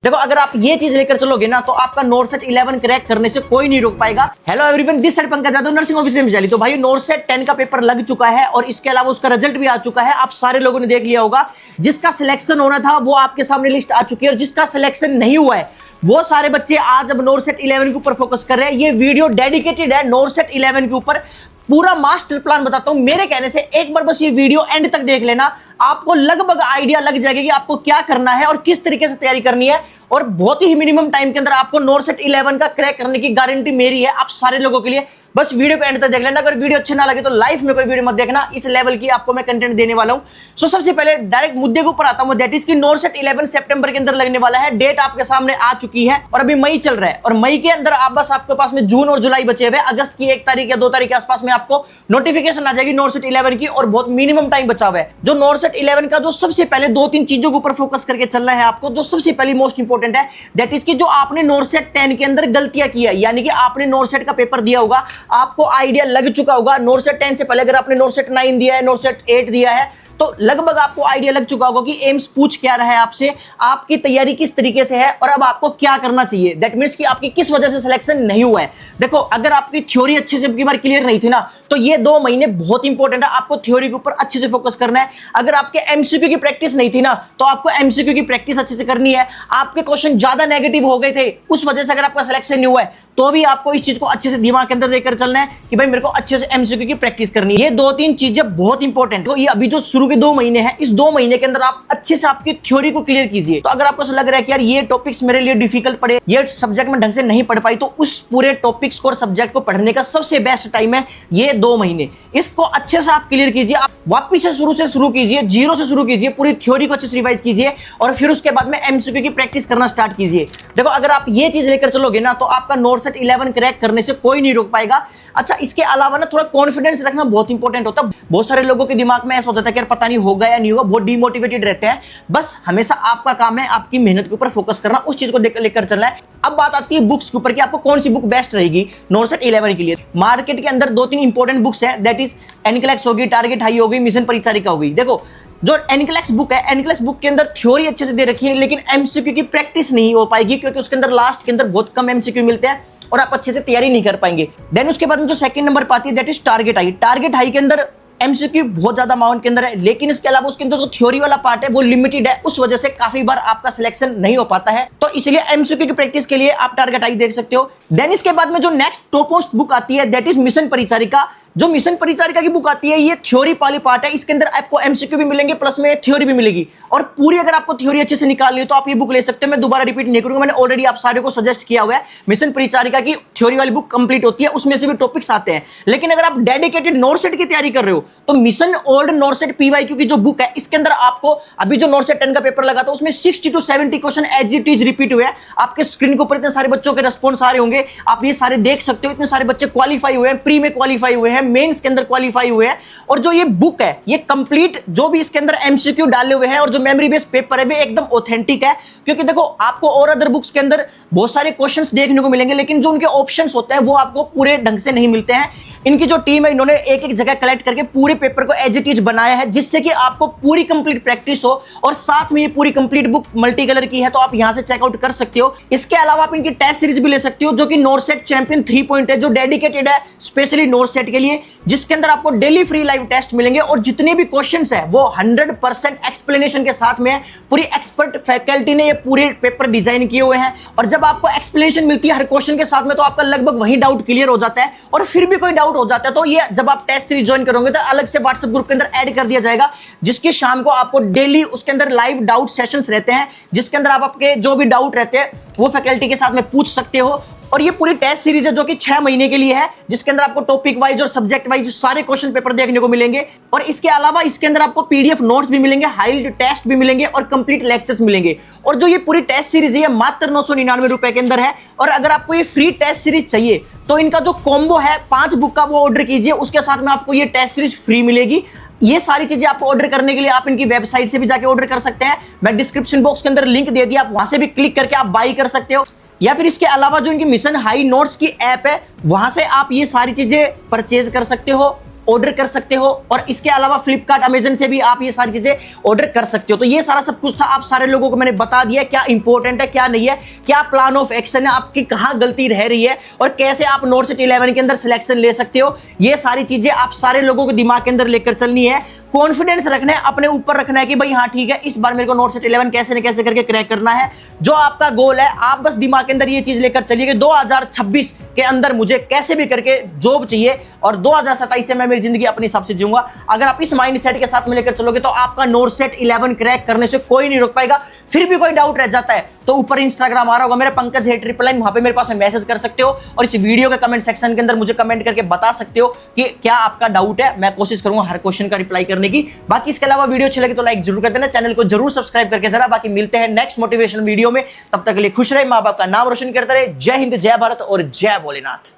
देखो, अगर आप ये चीज लेकर चलोगे ना तो आपका नोरसेट 11 क्रैक करने से कोई नहीं रोक पाएगा। Hello everyone, this side Pankaj Yadav, nursing officer में तो भाई नोरसेट 10 का पेपर लग चुका है और इसके अलावा उसका रिजल्ट भी आ चुका है। आप सारे लोगों ने देख लिया होगा। जिसका सिलेक्शन होना था वो आपके सामने लिस्ट आ चुकी है और जिसका सिलेक्शन नहीं हुआ है वो सारे बच्चे आज अब नोरसेट 11 के ऊपर फोकस कर रहे हैं। ये वीडियो डेडिकेटेड है नोरसेट 11 के ऊपर। पूरा मास्टर प्लान बताता हूं मेरे कहने से। एक बार बस ये वीडियो एंड तक देख लेना, आपको लगभग आइडिया लग जाएगा कि आपको क्या करना है और किस तरीके से तैयारी करनी है। और बहुत ही मिनिमम टाइम के अंदर आपको नोरसेट 11 का क्रैक करने की गारंटी मेरी है आप सारे लोगों के लिए। बस वीडियो को एंड तक देख लेना। अगर वीडियो अच्छी ना लगे तो लाइफ में कोई वीडियो मत देखना। इस लेवल की आपको मैं कंटेंट देने वाला हूं। सो सबसे पहले डायरेक्ट मुद्दे के ऊपर आता हूं, दैट इज कि नोरसेट 11 सितंबर के अंदर लगने वाला है। डेट आपके सामने आ चुकी है और अभी मई चल रहा है और मई के अंदर आप बस आपके पास में जून और जुलाई बचे हुए। अगस्त की 1 तारीख या 2 तारीख के आसपास में आपको नोटिफिकेशन आ जाएगी नोरसेट 11 की और बहुत मिनिमम टाइम बचा हुआ है। जो नोरसेट 11 का जो सबसे पहले 2-3 चीजों के ऊपर फोकस करके चलना है आपको। जो सबसे पहली मोस्ट इंपोर्टेंट है दैट इज कि जो आपने नोरसेट 10 के अंदर गलतियां की है, यानी कि आपने नोरसेट का पेपर दिया होगा, आपको आइडिया लग चुका होगा। नोरसेट 10 से पहले अगर आपने नोरसेट 9 दिया है, नोरसेट 8 दिया है तो लगभग आपको आइडिया लग चुका होगा कि एम्स पूछ क्या रहा है आपसे, आपकी तैयारी किस तरीके से है और अब आपको क्या करना चाहिए। दैट मींस कि आपकी किस वजह से सिलेक्शन नहीं हुआ है। देखो, अगर आपकी थ्योरी अच्छे से की बार क्लियर नहीं थी ना तो ये 2 महीने बहुत इंपॉर्टेंट है। आपको थ्योरी के ऊपर अच्छे से फोकस करना है। अगर आपके एमसीक्यू की प्रैक्टिस नहीं थी ना तो आपको एमसीक्यू की प्रैक्टिस अच्छे से करनी है। आपके क्वेश्चन ज्यादा नेगेटिव हो गए थे, उस वजह से अगर आपका सिलेक्शन नहीं हुआ है तो भी आपको इस चीज को अच्छे से दिमाग के अंदर लेकर चलना है कि भाई मेरे को अच्छे से एमसीक्यू की प्रैक्टिस करनी है। ये 2-3 चीजें बहुत इंपॉर्टेंट है। ये अभी जो शुरू के 2 महीने हैं, इस 2 महीने के अंदर आप अच्छे से आपकी थ्योरी को क्लियर कीजिए। तो अगर आपको लग रहा है कि यार ये टॉपिक्स मेरे लिए डिफिकल्ट पड़े, ये सब्जेक्ट में ढंग से नहीं पढ़ पाई, तो उस पूरे टॉपिक्स को और सब्जेक्ट को पढ़ने का सबसे बेस्ट टाइम है ये 2 महीने। इसको अच्छे से आप क्लियर कीजिए। आप वापिस से शुरू कीजिए, जीरो से शुरू कीजिए, पूरी थ्योरी को अच्छे से रिवाइज कीजिए और फिर उसके बाद में एमसीक्यू की प्रैक्टिस करना स्टार्ट कीजिए। देखो, अगर आप ये चीज लेकर चलोगे ना तो आपका नोरसेट 11 क्रैक करने से कोई नहीं रोक पाएगा। अच्छा, इसके अलावा ना थोड़ा कॉन्फिडेंस रखना बहुत इंपॉर्टेंट होता है। बहुत सारे लोगों के दिमाग में ऐसा हो जाता है कि यार पता नहीं होगा या नहीं होगा, बहुत डिमोटिवेटेड रहते हैं। बस हमेशा आपका काम है आपकी मेहनत के ऊपर फोकस करना, उस चीज को लेकर चलना है। अब बात आती है बुक्स के ऊपर कि आपको कौन सी बुक बेस्ट रहेगी नोरसेट 11 के लिए। मार्केट के अंदर 2-3 इंपॉर्टेंट बुक्स है, दैट इज एनक्लेक्स होगी, टारगेट हाई होगी, मिशन परिचारिका होगी। देखो, जो एनक्लेक्स बुक है, एनक्लेक्स बुक के अंदर थ्योरी अच्छे से दे रखी है लेकिन एमसीक्यू की प्रैक्टिस नहीं हो पाएगी क्योंकि उसके अंदर लास्ट के अंदर बहुत कम एमसीक्यू मिलते हैं और आप अच्छे से तैयारी नहीं कर पाएंगे। देन उसके बाद में जो सेकंड नंबर पर आती है that is target high. Target high के अंदर एमसीक्यू बहुत ज्यादा अमाउंट के अंदर है लेकिन इसके अलावा उसके अंदर जो थ्योरी वाला पार्ट है वो लिमिटेड है, उस वजह से काफी बार आपका सिलेक्शन नहीं हो पाता है। तो इसलिए एमसीक्यू की प्रैक्टिस के लिए आप टारगेट हाई देख सकते हो। देन इसके बाद में जो नेक्स्ट टॉप मोस्ट बुक आती है दैट इज मिशन परिचारिका। जो मिशन परिचारिका की बुक आती है ये थ्योरी वाली पार्ट है, इसके अंदर आपको एमसीक्यू भी मिलेंगे प्लस में थ्योरी भी मिलेगी और पूरी अगर आपको थ्योरी अच्छे से निकालनी है तो आप ये बुक ले सकते हो। मैं दोबारा रिपीट नहीं करूंगा, मैंने ऑलरेडी आप सारे को सजेस्ट किया हुआ है। मिशन परिचारिका की थ्योरी वाली बुक कंप्लीट होती है, उसमें से भी टॉपिक्स आते हैं। लेकिन अगर आप डेडिकेटेड नोरसेट की तैयारी कर रहे हो तो मिशन ओल्ड नोरसेट पीवाईक्यू की जो बुक है इसके अंदर आपको अभी जो नोरसेट 10 का पेपर लगा था उसमें 60 to 70 question as it is repeat हुए हैं। आपके स्क्रीन के ऊपर इतने सारे बच्चों के रिस्पॉन्स आ रहे होंगे, आप ये सारे देख सकते हो। इतने सारे बच्चे क्वालिफाई हुए हैं, प्री में क्वालिफाई हुए हैं, मेंस के अंदर क्वालिफाई हुए हैं। और जो ये बुक है ये कंप्लीट जो भी इसके अंदर एमसीक्यू डाले हुए हैं और जो मेमोरी बेस्ड पेपर है वे एकदम ऑथेंटिक है। क्योंकि देखो, आपको और अदर बुक्स के अंदर बहुत सारे क्वेश्चंस देखने को मिलेंगे लेकिन जो उनके ऑप्शंस होते हैं वो आपको पूरे ढंग से नहीं मिलते हैं। इनकी जो टीम है इन्होंने एक जगह कलेक्ट करके पूरे पेपर को एज इट इज बनाया है जिससे कि आपको पूरी कंप्लीट प्रैक्टिस हो और साथ में ये पूरी कंप्लीट बुक मल्टी कलर की है तो आप यहां से चेकआउट कर सकते हो। इसके अलावा आप इनकी टेस्ट सीरीज भी ले सकते हो जो कि नोरसेट चैंपियन 3 पॉइंट है, जो डेडिकेटेड है स्पेशली नोरसेट के लिए, जिसके अंदर आपको डेली फ्री लाइव टेस्ट मिलेंगे और जितने भी क्वेश्चंस है वो 100% एक्सप्लेनेशन के साथ में है। पूरी एक्सपर्ट फैकल्टी ने ये पूरे पेपर डिजाइन किए हुए हैं और जब आपको एक्सप्लेनेशन मिलती है हर क्वेश्चन के साथ में तो आपका लगभग वही डाउट क्लियर हो जाता है। और फिर भी कोई डाउट हो जाता है तो ये जब आप टेस्ट सीरीज ज्वाइन करोगे तो अलग से व्हाट्सएप ग्रुप के अंदर ऐड कर दिया जाएगा जिसकी शाम को आपको डेली उसके अंदर लाइव डाउट सेशंस रहते हैं जिसके अंदर आप आपके जो भी डाउट रहते हैं वो फैकल्टी के साथ में पूछ सकते हो। और ये पूरी टेस्ट सीरीज है जो कि 6 महीने के लिए है जिसके अंदर आपको टॉपिक वाइज और सब्जेक्ट वाइज सारे क्वेश्चन पेपर देखने को मिलेंगे और इसके अलावा इसके अंदर आपको पीडीएफ नोट्स भी मिलेंगे, हाइलाइट टेस्ट भी मिलेंगे और कंप्लीट लेक्चर्स मिलेंगे। और जो ये पूरी टेस्ट सीरीज है मात्र 999 रुपए के अंदर है। और अगर आपको ये फ्री टेस्ट सीरीज चाहिए तो इनका जो कॉम्बो है 5 बुक का वो ऑर्डर कीजिए, उसके साथ में आपको ये टेस्ट सीरीज फ्री मिलेगी। ये सारी चीजें आपको ऑर्डर करने के लिए आप इनकी वेबसाइट से भी जाके ऑर्डर कर सकते हैं। मैं डिस्क्रिप्शन बॉक्स के अंदर लिंक दे दिया, आप वहां से भी क्लिक करके आप बाई कर सकते हो या फिर इसके अलावा जो इनकी मिशन हाई नोट्स की ऐप है वहां से आप ये सारी चीजें परचेज कर सकते हो। ऑर्डर कर सकते हो, और इसके अलावा फ्लिपकार्ट अमेजन से भी आप ये सारी चीजें ऑर्डर कर सकते हो। तो ये सारा सब कुछ था, आप सारे लोगों को मैंने बता दिया क्या इंपॉर्टेंट है क्या नहीं है, क्या प्लान ऑफ एक्शन है, आपकी कहां गलती रह रही है, और कैसे आप नोट सेट 11 के अंदर सिलेक्शन ले सकते हो। ये सारी चीजें आप सारे लोगों को दिमाग के अंदर लेकर चलनी है। कॉन्फिडेंस रखना है, अपने ऊपर रखना है कि भाई हाँ ठीक है, इस बार मेरे को नोट सेट 11 कैसे न कैसे करके क्रैक करना है। जो आपका गोल है, आप बस दिमाग के अंदर ये चीज लेकर चलिए कि 2026 के अंदर मुझे कैसे भी करके जॉब चाहिए, और 2027 से मैं मेरी जिंदगी अपने हिसाब से जीऊंगा। अगर आप इस माइंड सेट के साथ में लेकर चलोगे तो आपका नोट सेट 11 क्रैक करने से कोई नहीं रोक पाएगा। फिर भी कोई डाउट रह जाता है तो ऊपर इंस्टाग्राम आ रहा होगा मेरा, पंकज है 999, वहां पे मेरे पास में मैसेज कर सकते हो, और इस वीडियो के कमेंट सेक्शन के अंदर मुझे कमेंट करके बता सकते हो कि क्या आपका डाउट है। मैं कोशिश करूंगा हर क्वेश्चन का रिप्लाई करने की। बाकी इसके अलावा वीडियो अच्छी लगे तो लाइक जरूर कर देना, चैनल को जरूर सब्सक्राइब करके जरा। बाकी मिलते हैं नेक्स्ट मोटिवेशनल वीडियो में, तब तक के लिए खुश रहे, मां बाप का नाम रोशन करते रहे। जय हिंद, जय भारत और जय भोलेनाथ।